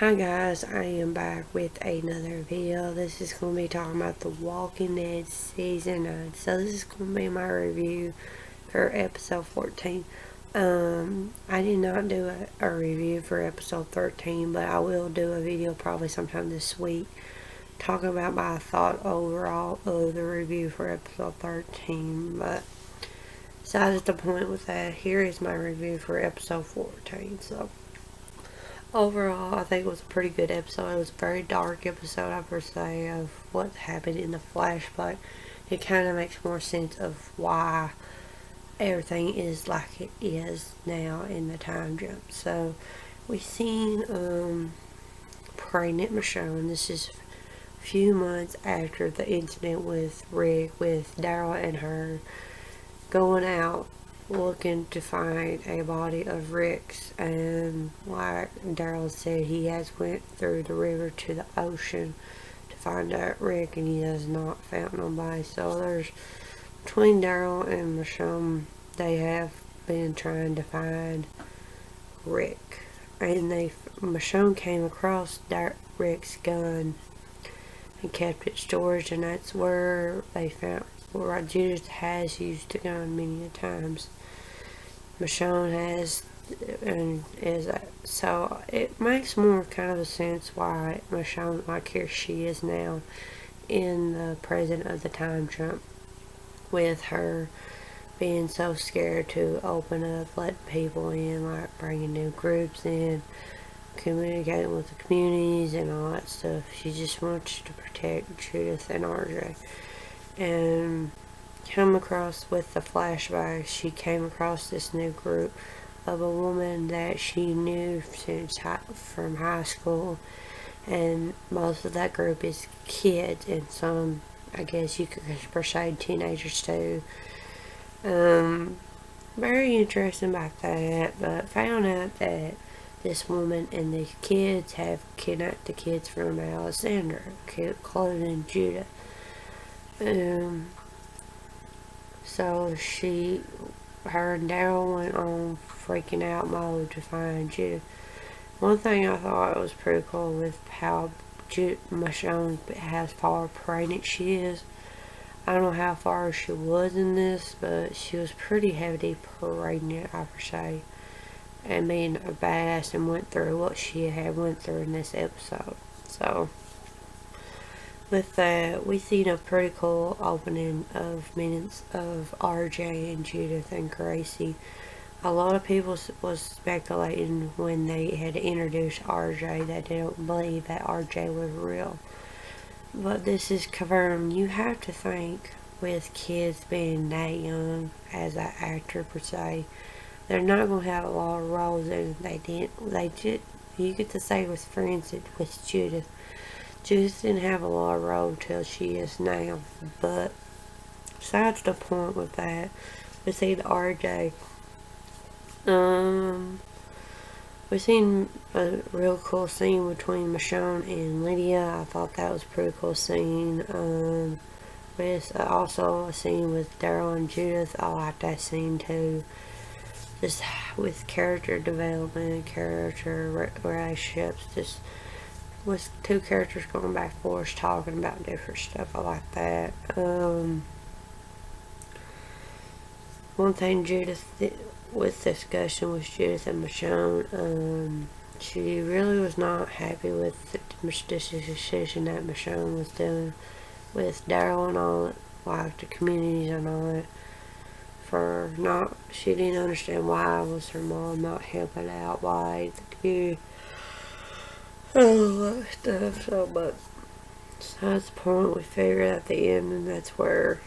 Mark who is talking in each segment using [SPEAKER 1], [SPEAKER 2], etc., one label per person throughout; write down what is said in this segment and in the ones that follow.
[SPEAKER 1] Hi guys, I am back with another video. This is going to be talking about The Walking Dead Season 9. So this is going to be my review for episode 14. I did not do a review for episode 13, but I will do a video probably sometime this week talking about my thought overall of the review for episode 13. But besides the point with that, here is my review for episode 14. So overall, I think it was a pretty good episode. It was a very dark episode, I per se, of what happened in the flashback. It kind of makes more sense of why everything is like it is now in the time jump. So, we seen pregnant Michonne. This is a few months after the incident with Rick, with Daryl and her going out looking to find a body of Rick's, and like Daryl said, he has went through the river to the ocean to find out Rick, and he has not found nobody. So there's between Daryl and Michonne, they have been trying to find Rick, and Michonne came across Rick's gun and kept it storage, and that's where they found where Judith has used the gun many times. Michonne has, and is so it makes more kind of a sense why Michonne, like here she is now in the present of the time jump, with her being so scared to open up, let people in, like bringing new groups in, communicating with the communities and all that stuff. She just wants to protect Judith and RJ. And come across with the flashback, she came across this new group of a woman that she knew since from high school, and most of that group is kids, and some, I guess you could persuade, teenagers too. Very interesting about that, but found out that this woman and the kids have kidnapped the kids from Alexandra, including Judah. So her and Daryl went on freaking out mode to find Judah. One thing I thought was pretty cool with how Michonne has far pregnant she is. I don't know how far she was in this, but she was pretty heavily pregnant, I per se, and being a badass and went through what she had went through in this episode. So with that, we seen a pretty cool opening of minutes of RJ and Judith and Gracie. A lot of people was speculating when they had introduced RJ that they don't believe that RJ was real. But this is confirmed. You have to think, with kids being that young as an actor per se, they're not going to have a lot of roles, and you get to say with, for instance, with Judith didn't have a lot of roles till she is now. But besides the point with that, we see the RJ. We seen a real cool scene between Michonne and Lydia. I thought that was a pretty cool scene. With also a scene with Daryl and Judith. I like that scene too. Just with character development, character relationships, just with two characters going back and forth talking about different stuff. I like that. One thing with discussion with Judith and Michonne, she really was not happy with the decision that Michonne was doing with Daryl and all it, like the communities and all it. She didn't understand why was her mom not helping out, why the community, all that stuff. So, but that's the point we figured at the end, and that's where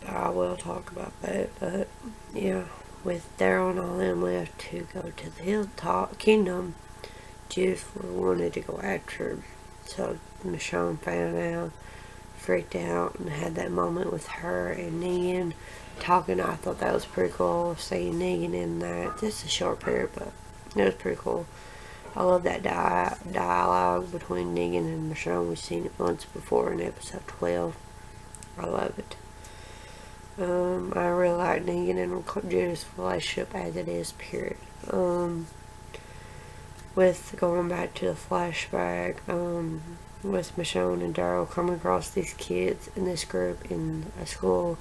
[SPEAKER 1] I will talk about that. But yeah, with Daryl and all them left to go to the Hilltop Kingdom, Judith wanted to go after him. So Michonne found out, freaked out, and had that moment with her and Negan talking. I thought that was pretty cool, seeing Negan in that. Just a short period, but it was pretty cool. I love that dialogue between Negan and Michonne. We've seen it once before in episode 12. I love it. I really like Negan and Judith's relationship as it is, period. with going back to the flashback, with Michonne and Daryl coming across these kids in this group in a school.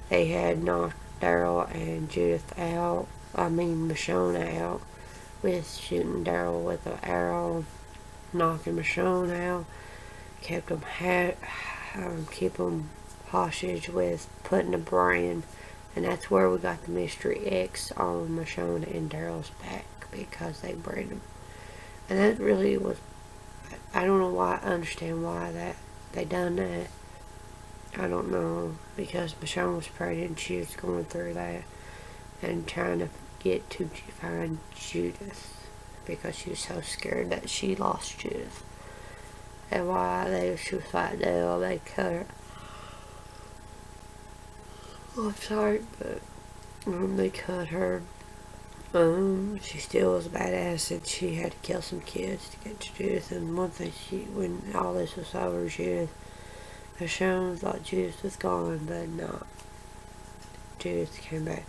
[SPEAKER 1] They had knocked Daryl and Judith out. Michonne out with shooting Daryl with an arrow, knocking Michonne out. Kept them keep them hostage with putting a brand, and that's where we got the mystery X on Michonne and Daryl's back because they brand them. And that really was, I don't know why, I understand why that they done that. I don't know, because Michonne was pregnant and she was going through that and trying to get to find Judith because she was so scared that she lost Judith. And while she was fighting Dale, they cut her. Oh, I'm sorry, but they cut her. She still was a badass, and she had to kill some kids to get to Judith. And one thing, when all this was over, Michonne thought Judith was gone, but no, Judith came back.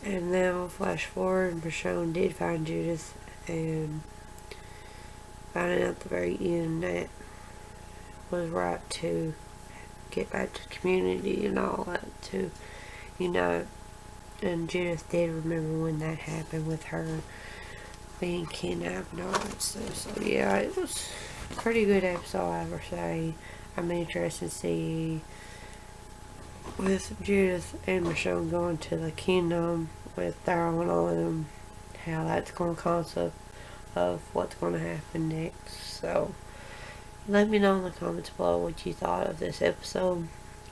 [SPEAKER 1] And now, flash forward, Michonne did find Judith, and finding out at the very end that was right to get back to the community and all that, to unite. And Judith did remember when that happened with her being kidnapped and all that stuff. So yeah, it was a pretty good episode, I would say. I'm interested to see with Judith and Michonne going to the kingdom with Daryl and all of them, how that's going to concept of what's going to happen next. So let me know in the comments below what you thought of this episode.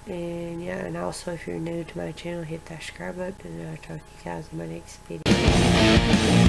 [SPEAKER 1] And yeah, and also if you're new to my channel, hit that subscribe button, and I'll talk to you guys in my next video.